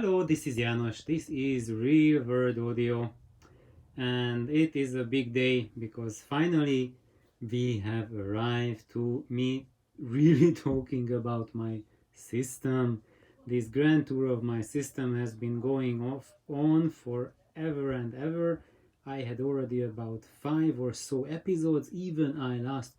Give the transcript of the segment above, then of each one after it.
Hello, this is Janos. This is Real World Audio, and it is a big day because finally we have arrived to me really talking about my system. This grand tour of my system has been going off on forever and ever. I had already about 5 or so episodes. Even I lost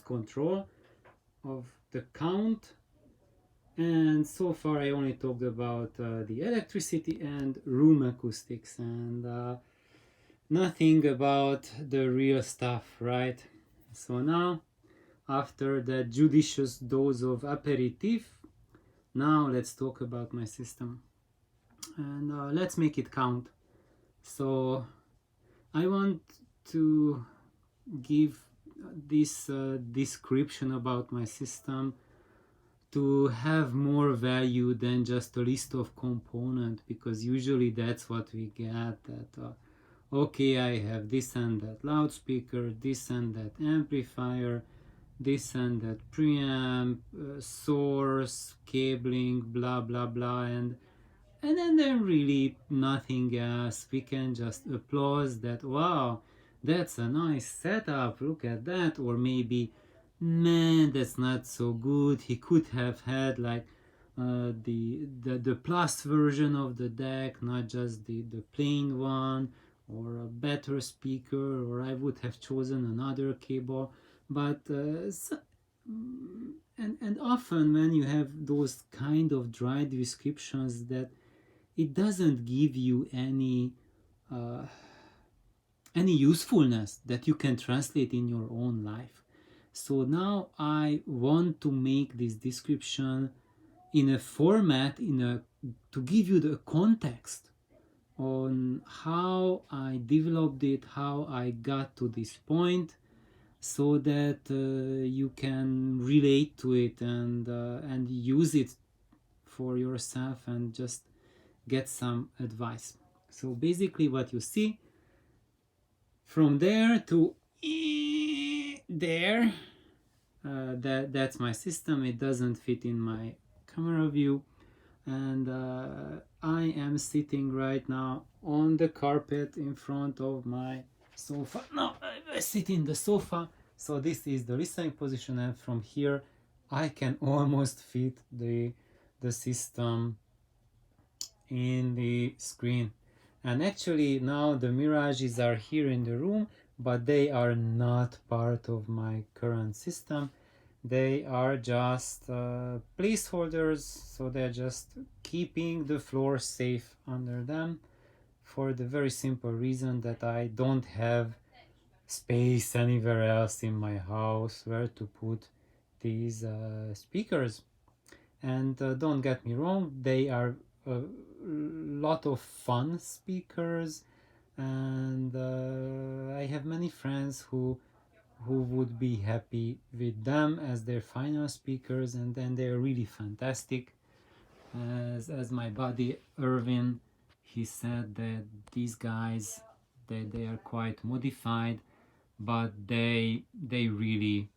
control of the count, and so far I only talked about the electricity and room acoustics, and nothing about the real stuff, right? So now, after that judicious dose of aperitif, now let's talk about my system, and let's make it count. So I want to give this description about my system to have more value than just a list of components, because usually that's what we get, that okay, I have this and that loudspeaker, this and that amplifier, this and that preamp, source, cabling, blah blah blah, and then really nothing else. We can just applaud that, wow, that's a nice setup, look at that. Or maybe, man, that's not so good, he could have had like the plus version of the deck, not just the plain one, or a better speaker, or I would have chosen another cable. But and often when you have those kind of dry descriptions, that it doesn't give you uh, any usefulness that you can translate in your own life. So now I want to make this description in a format, to give you the context on how I developed it, how I got to this point, so that you can relate to it and use it for yourself and just get some advice. So basically what you see from there to there, that's my system. It doesn't fit in my camera view, and I am sitting right now on the carpet in front of my sofa. No, I sit in the sofa, so this is the listening position, and from here I can almost fit the system in the screen. And actually now the mirages are here in the room, but they are not part of my current system. They are just placeholders, so they're just keeping the floor safe under them, for the very simple reason that I don't have space anywhere else in my house where to put these speakers. And don't get me wrong, they are a lot of fun speakers, and I have many friends who would be happy with them as their final speakers, and then they're really fantastic. As my buddy Irvin, he said that these guys, they are quite modified, but they really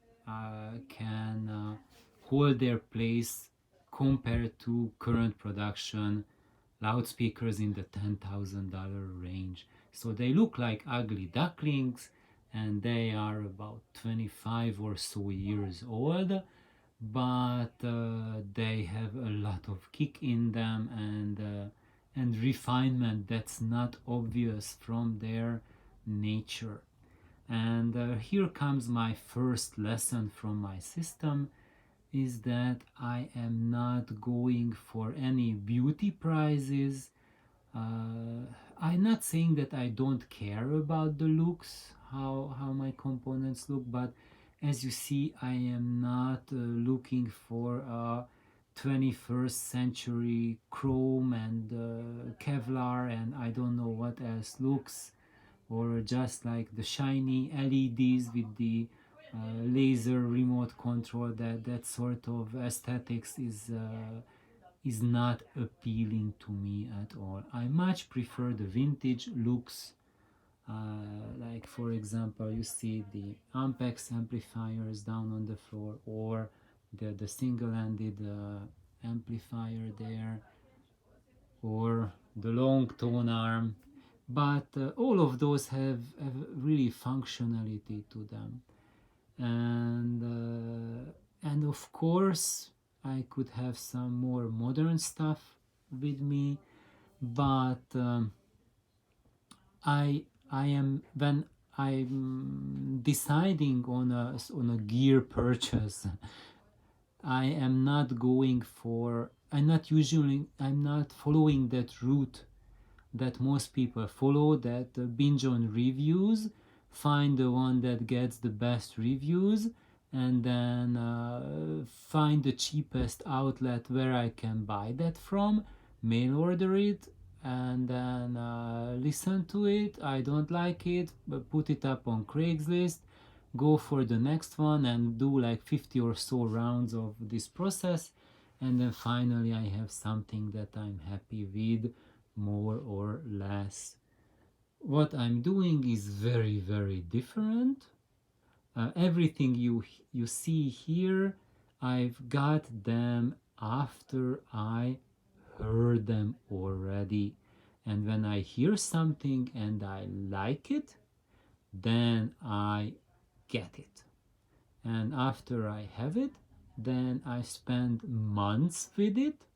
can hold their place compared to current production loudspeakers in the $10,000 range. So they look like ugly ducklings, and they are about 25 or so years old, but they have a lot of kick in them, and refinement that's not obvious from their nature. And here comes my first lesson from my system, is that I am not going for any beauty prizes. I'm not saying that I don't care about the looks, how my components look, but as you see, I am not looking for 21st century chrome and Kevlar and I don't know what else looks, or just like the shiny LEDs with the laser remote control. That sort of aesthetics is not appealing to me at all. I much prefer the vintage looks, like for example you see the Ampex amplifiers down on the floor, or the single-handed amplifier there. or the long tone arm, but all of those have really functionality to them. And of course I could have some more modern stuff with me, but I am when I'm deciding on a gear purchase, I am not going for I'm not following that route that most people follow, that binge on reviews, find the one that gets the best reviews, and then find the cheapest outlet where I can buy that from, mail order it, and then listen to it. I don't like it, but put it up on Craigslist, go for the next one, and do like 50 or so rounds of this process, and then finally I have something that I'm happy with, more or less. What I'm doing is very, very different. Everything you see here, I've got them after I heard them already. And when I hear something and I like it, then I get it. And after I have it, then I spend months with it,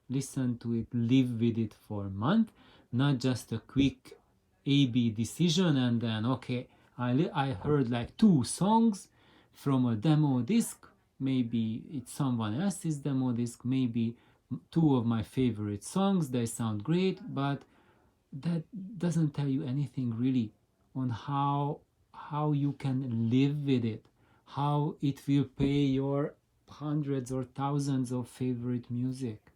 listen to it, live with it for a month, not just a quick A/B decision and then okay, I heard like 2 songs from a demo disc. Maybe it's someone else's demo disc. Maybe 2 of my favorite songs. They sound great, but that doesn't tell you anything really on how you can live with it, how it will pay your hundreds or thousands of favorite music.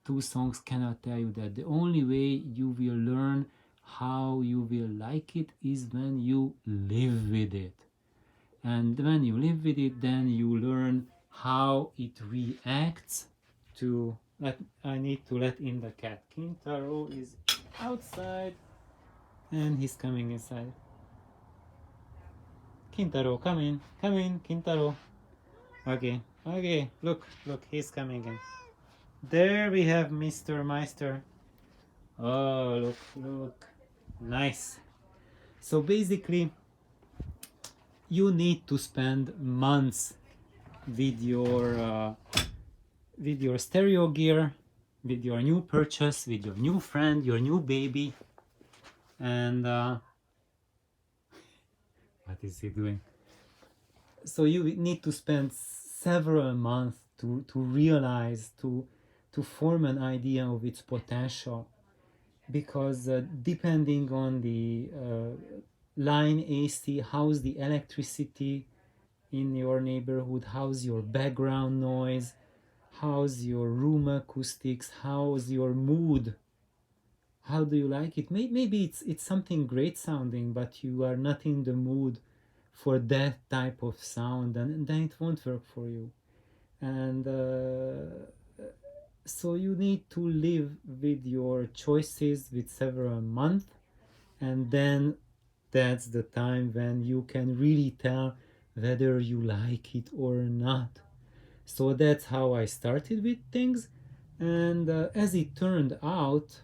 2 songs cannot tell you that. The only way you will learn how you will like it is when you live with it. And when you live with it, then you learn how it reacts to. I need to let in the cat. Kintaro is outside and he's coming inside. Kintaro, come in, Kintaro. Okay, look, he's coming in. There we have Mr. Meister. Oh, look, nice. So basically, you need to spend months with your stereo gear, with your new purchase, with your new friend, your new baby, and what is he doing? So you need to spend several months to realize, to form an idea of its potential, because depending on the line AC, how's the electricity in your neighborhood, how's your background noise, how's your room acoustics, how's your mood, how do you like it? Maybe it's something great sounding, but you are not in the mood for that type of sound, and then it won't work for you. And so you need to live with your choices with several months, and then that's the time when you can really tell whether you like it or not. So that's how I started with things, and as it turned out,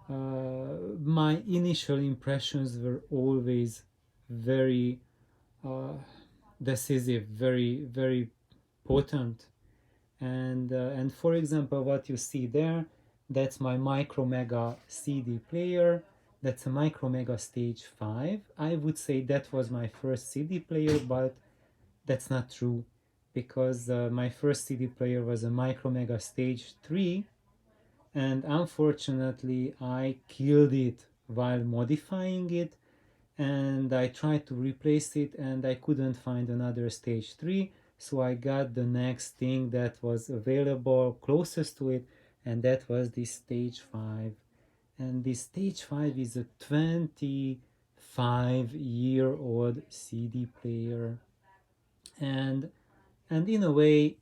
my initial impressions were always very decisive, very, very potent. And for example, what you see there, that's my Micromega CD player. That's a Micromega Stage 5. I would say that was my first CD player, but that's not true, because my first CD player was a Micromega Stage 3, and unfortunately I killed it while modifying it, and I tried to replace it and I couldn't find another Stage 3, so I got the next thing that was available closest to it, and that was this Stage 5. And this Stage 5 is a 25-year-old CD player, and in a way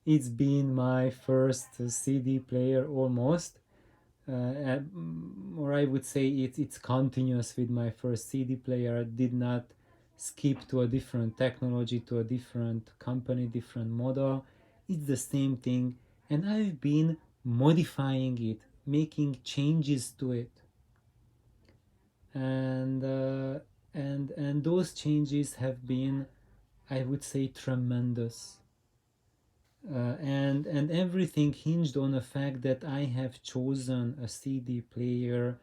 it's been my first CD player almost, or I would say it's continuous with my first CD player. I did not skip to a different technology, to a different company, different model. It's the same thing, and I've been modifying it, making changes to it, and and those changes have been, I would say, tremendous. And everything hinged on the fact that I have chosen a CD player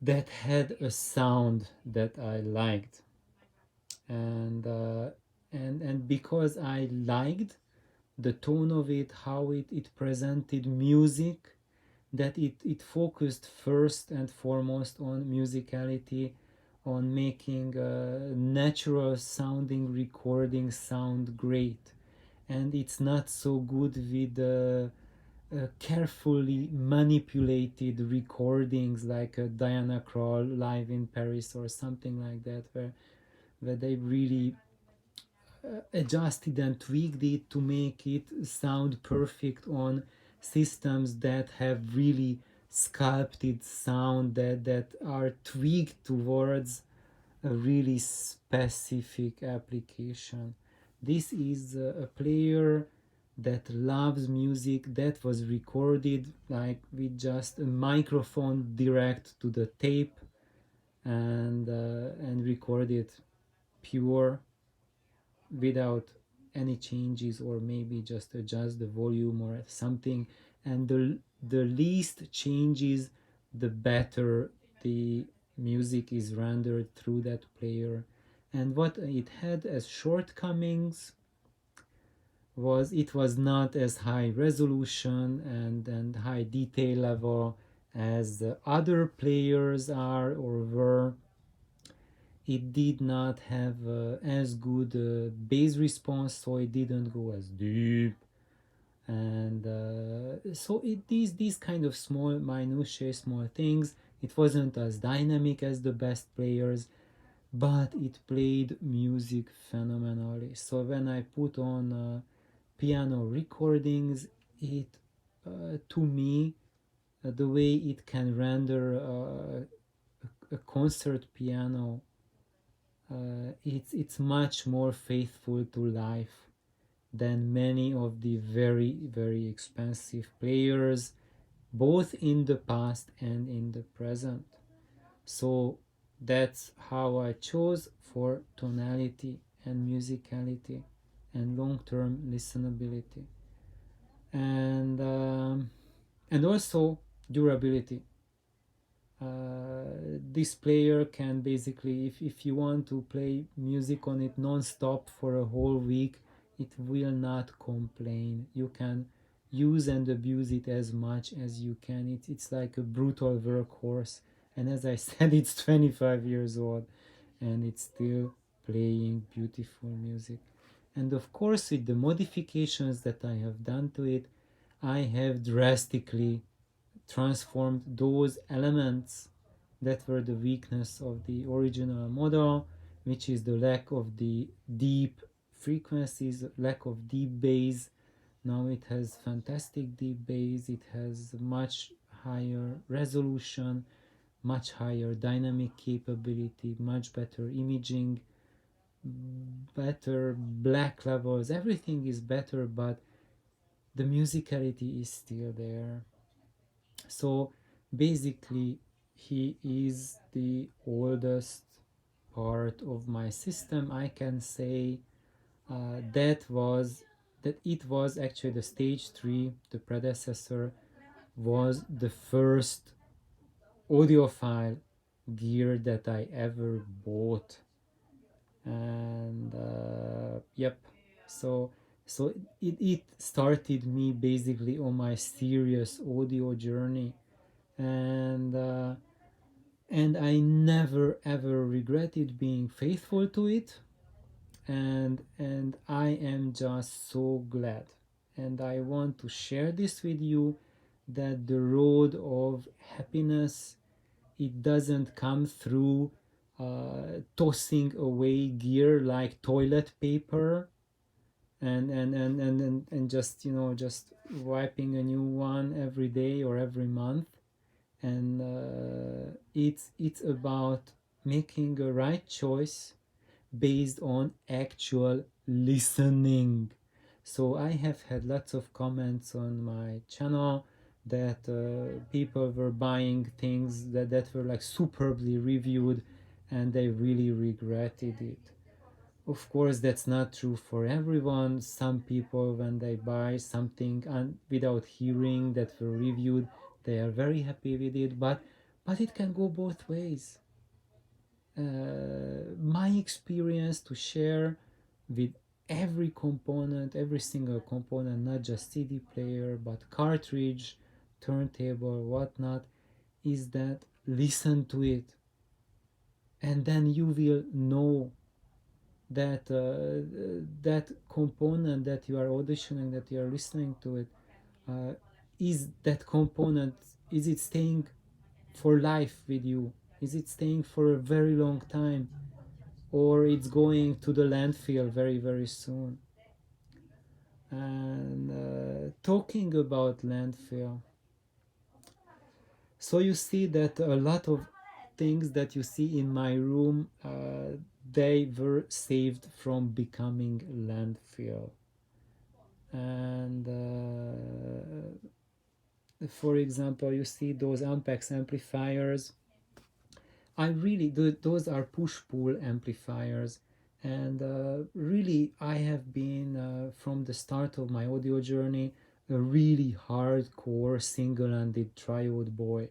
that had a sound that I liked, and and because I liked the tone of it, how it presented music, that it focused first and foremost on musicality, on making natural sounding recordings sound great, and it's not so good with carefully manipulated recordings like Diana Krall live in Paris or something like that, where they really adjusted and tweaked it to make it sound perfect on systems that have really sculpted sound, that are tweaked towards a really specific application. This is a player that loves music, that was recorded like with just a microphone direct to the tape, and recorded pure, without any changes, or maybe just adjust the volume or something, and the least changes, the better the music is rendered through that player. And what it had as shortcomings was it was not as high resolution and high detail level as the other players are or were. It did not have as good bass response, so it didn't go as deep, and so these kind of small minutiae, small things. It wasn't as dynamic as the best players, but it played music phenomenally. So when I put on piano recordings, it to me, the way it can render a concert piano, it's much more faithful to life than many of the very very expensive players, both in the past and in the present. So that's how I chose for tonality and musicality and long-term listenability, and and also durability. This player can basically, if you want to play music on it non-stop for a whole week, it will not complain. You can use and abuse it as much as you can. It's like a brutal workhorse, and as I said, it's 25 years old and it's still playing beautiful music. And of course, with the modifications that I have done to it, I have drastically transformed those elements that were the weakness of the original model, which is the lack of the deep frequencies, lack of deep bass. Now it has fantastic deep bass, it has much higher resolution, much higher dynamic capability, much better imaging, better black levels, everything is better, but the musicality is still there. So basically, he is the oldest part of my system. I can say that it was actually the stage 3, the predecessor, was the first audiophile gear that I ever bought. And yep, so it started me basically on my serious audio journey, and and I never ever regretted being faithful to it, and I am just so glad, and I want to share this with you, that the road of happiness, it doesn't come through tossing away gear like toilet paper, and just, just wiping a new one every day or every month. And it's about making a right choice based on actual listening. So I have had lots of comments on my channel that people were buying things that were like superbly reviewed and they really regretted it. Of course, that's not true for everyone. Some people, when they buy something without hearing that were reviewed, they are very happy with it. But it can go both ways. My experience to share with every component, every single component, not just CD player, but cartridge, turntable, whatnot, is that listen to it, and then you will know that that component that you are auditioning, that you are listening to it, uh, is that component, is it staying for life with you, is it staying for a very long time, or it's going to the landfill very very soon. And talking about landfill, so you see that a lot of things that you see in my room, they were saved from becoming landfill. And for example, you see those Ampex amplifiers. I really do, those are push pull amplifiers, and really I have been from the start of my audio journey a really hardcore single-handed triode boy,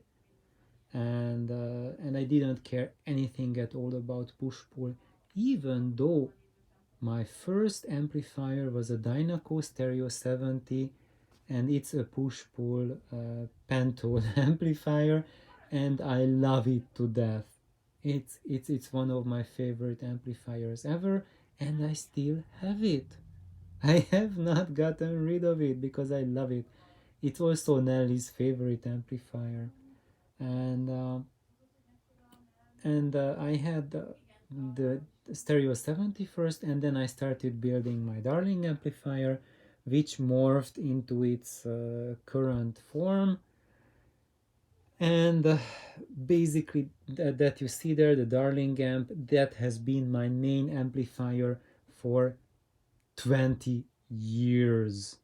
and I didn't care anything at all about push pull, even though my first amplifier was a Dynaco Stereo 70, and it's a push pull pentode amplifier, and I love it to death. It's one of my favorite amplifiers ever, and I still have it. I have not gotten rid of it because I love it. It's also Nelly's favorite amplifier, and I had the Stereo 70 first, and then I started building my Darling amplifier, which morphed into its current form. And basically, that you see there, the Darling amp, that has been my main amplifier for 20 years.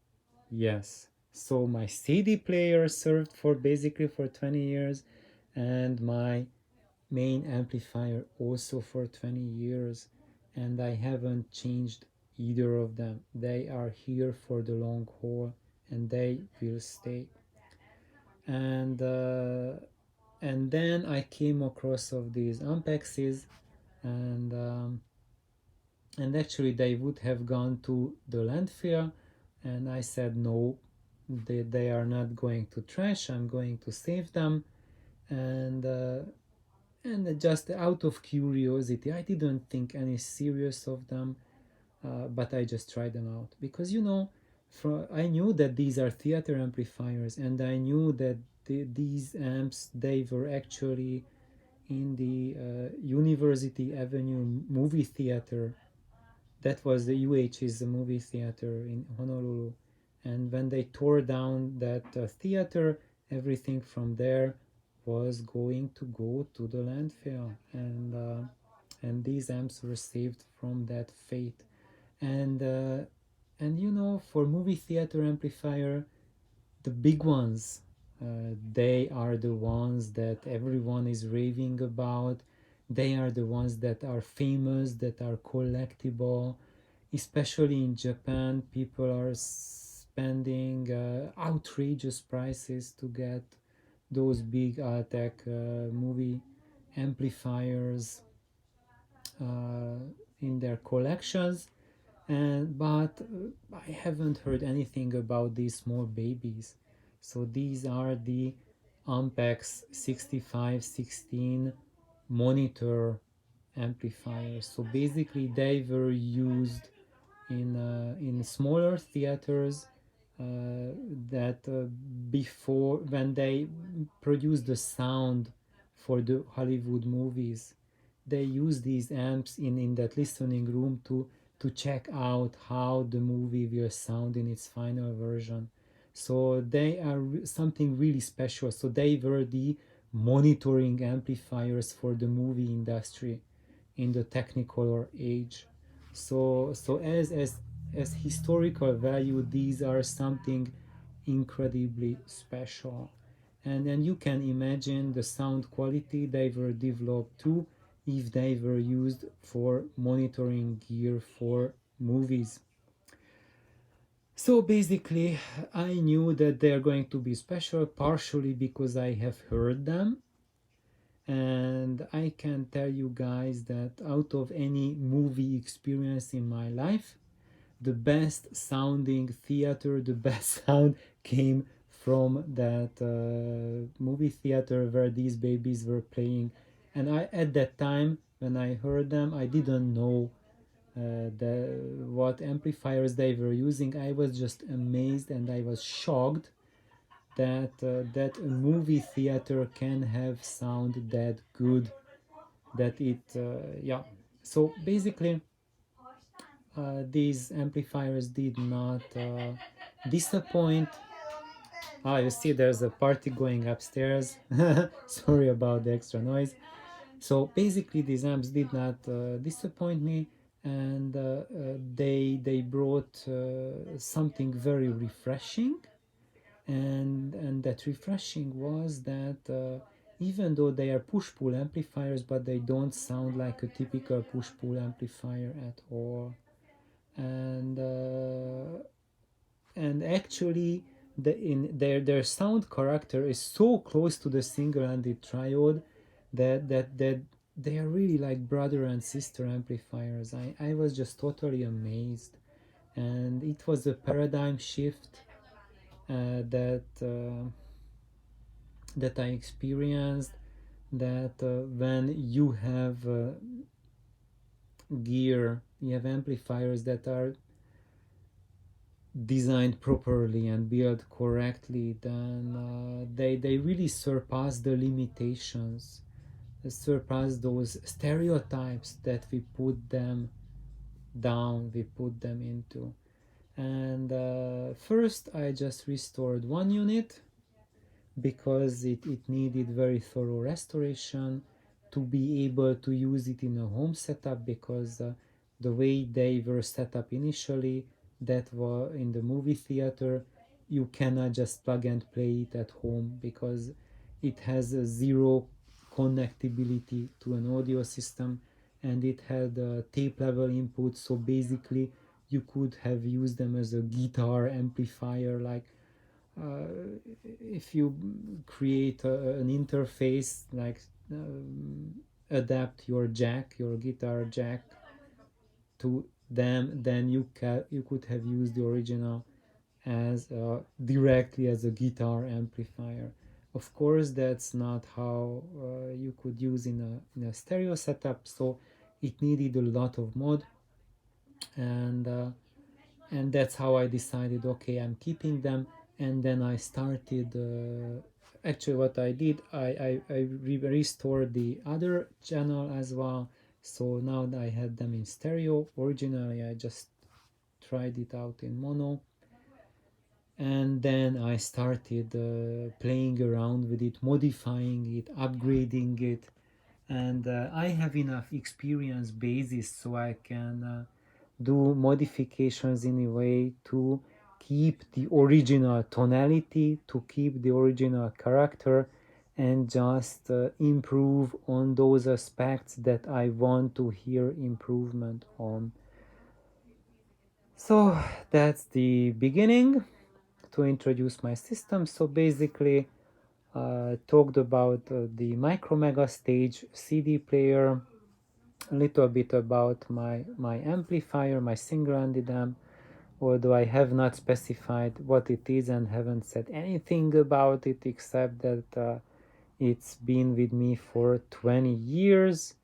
Yes. So my CD player served for basically for 20 years, and my main amplifier also for 20 years, and I haven't changed either of them. They are here for the long haul, and they will stay. And then I came across of these Ampexes, and actually they would have gone to the landfill, and I said no, they are not going to trash, I'm going to save them. And just out of curiosity, I didn't think any serious of them, but I just tried them out because I knew that these are theater amplifiers, and I knew that these amps, they were actually in the University Avenue movie theater. That was the UH's movie theater in Honolulu, and when they tore down that theater, everything from there was going to go to the landfill, and these amps were saved from that fate. And for movie theater amplifier, the big ones, they are the ones that everyone is raving about. They are the ones that are famous, that are collectible. Especially in Japan, people are spending outrageous prices to get those big Altec movie amplifiers uh, in their collections. And but I haven't heard anything about these small babies. So these are the Ampex 6516 monitor amplifiers. So basically they were used in smaller theaters, that before, when they produced the sound for the Hollywood movies, they use these amps in that listening room to check out how the movie will sound in its final version. So they are something really special. So they were the monitoring amplifiers for the movie industry in the Technicolor age. So as historical value, these are something incredibly special. And then you can imagine the sound quality they were developed to if they were used for monitoring gear for movies. So basically, I knew that they're going to be special partially because I have heard them. And I can tell you guys that out of any movie experience in my life, the best sounding theater, the best sound came from that movie theater where these babies were playing. And I, at that time, when I heard them, I didn't know what amplifiers they were using. I was just amazed and I was shocked that a movie theater can have sound that good. That it yeah. So basically, these amplifiers did not disappoint. Ah, you see, there's a party going upstairs. Sorry about the extra noise. So basically, these amps did not disappoint me, and they brought something very refreshing, and that refreshing was that even though they are push-pull amplifiers, but they don't sound like a typical push-pull amplifier at all, and actually in their sound character is so close to the single-ended triode that they are really like brother and sister amplifiers. I was just totally amazed, and it was a paradigm shift that I experienced, that when you have gear, you have amplifiers that are designed properly and built correctly, then they really surpass the limitations, surpass those stereotypes that we put them down, we put them into. And first, I just restored one unit because it needed very thorough restoration to be able to use it in a home setup, because the way they were set up initially, that were in the movie theater, you cannot just plug and play it at home because it has a zero connectability to an audio system, and it had tape level input. So basically you could have used them as a guitar amplifier, like uh, if you create an interface, like adapt your jack, your guitar jack to them, then you could have used the original as directly as a guitar amplifier. Of course, that's not how you could use in a stereo setup, so it needed a lot of mod, and that's how I decided, okay, I'm keeping them. And then I started actually what I did, I restored the other channel as well. So now I had them in stereo. Originally I just tried it out in mono, and then I started playing around with it, modifying it, upgrading it, and I have enough experience basis so I can do modifications in a way to keep the original tonality, to keep the original character, and just improve on those aspects that I want to hear improvement on. So that's the beginning to introduce my system. So basically, talked about the Micro Mega Stage CD player, a little bit about my amplifier, my single-ended amp, although I have not specified what it is and haven't said anything about it except that it's been with me for 20 years,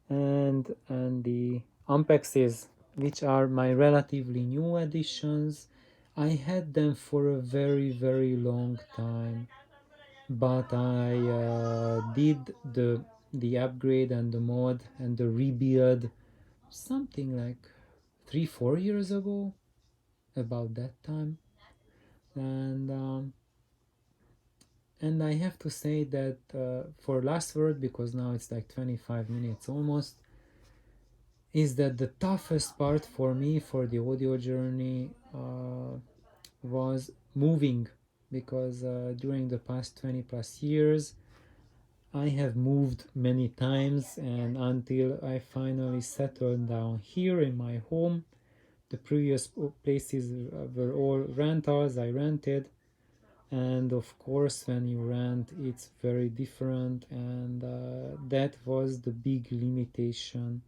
and the Ampexes, which are my relatively new additions. I had them for a very long time, but I did the upgrade and the mod and the rebuild something like 3-4 years ago, about that time. And I have to say that for last word, because now it's like 25 minutes almost, is that the toughest part for me for the audio journey was moving, because during the past 20 plus years I have moved many times, and until I finally settled down here in my home. The previous places were all rentals, I rented, and of course when you rent it's very different, and that was the big limitation,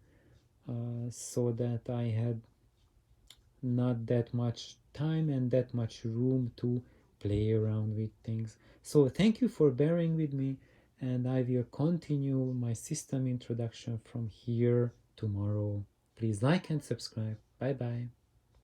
so that I had not that much time and that much room to play around with things. So thank you for bearing with me, and I will continue my system introduction from here tomorrow. Please like and subscribe. Bye bye.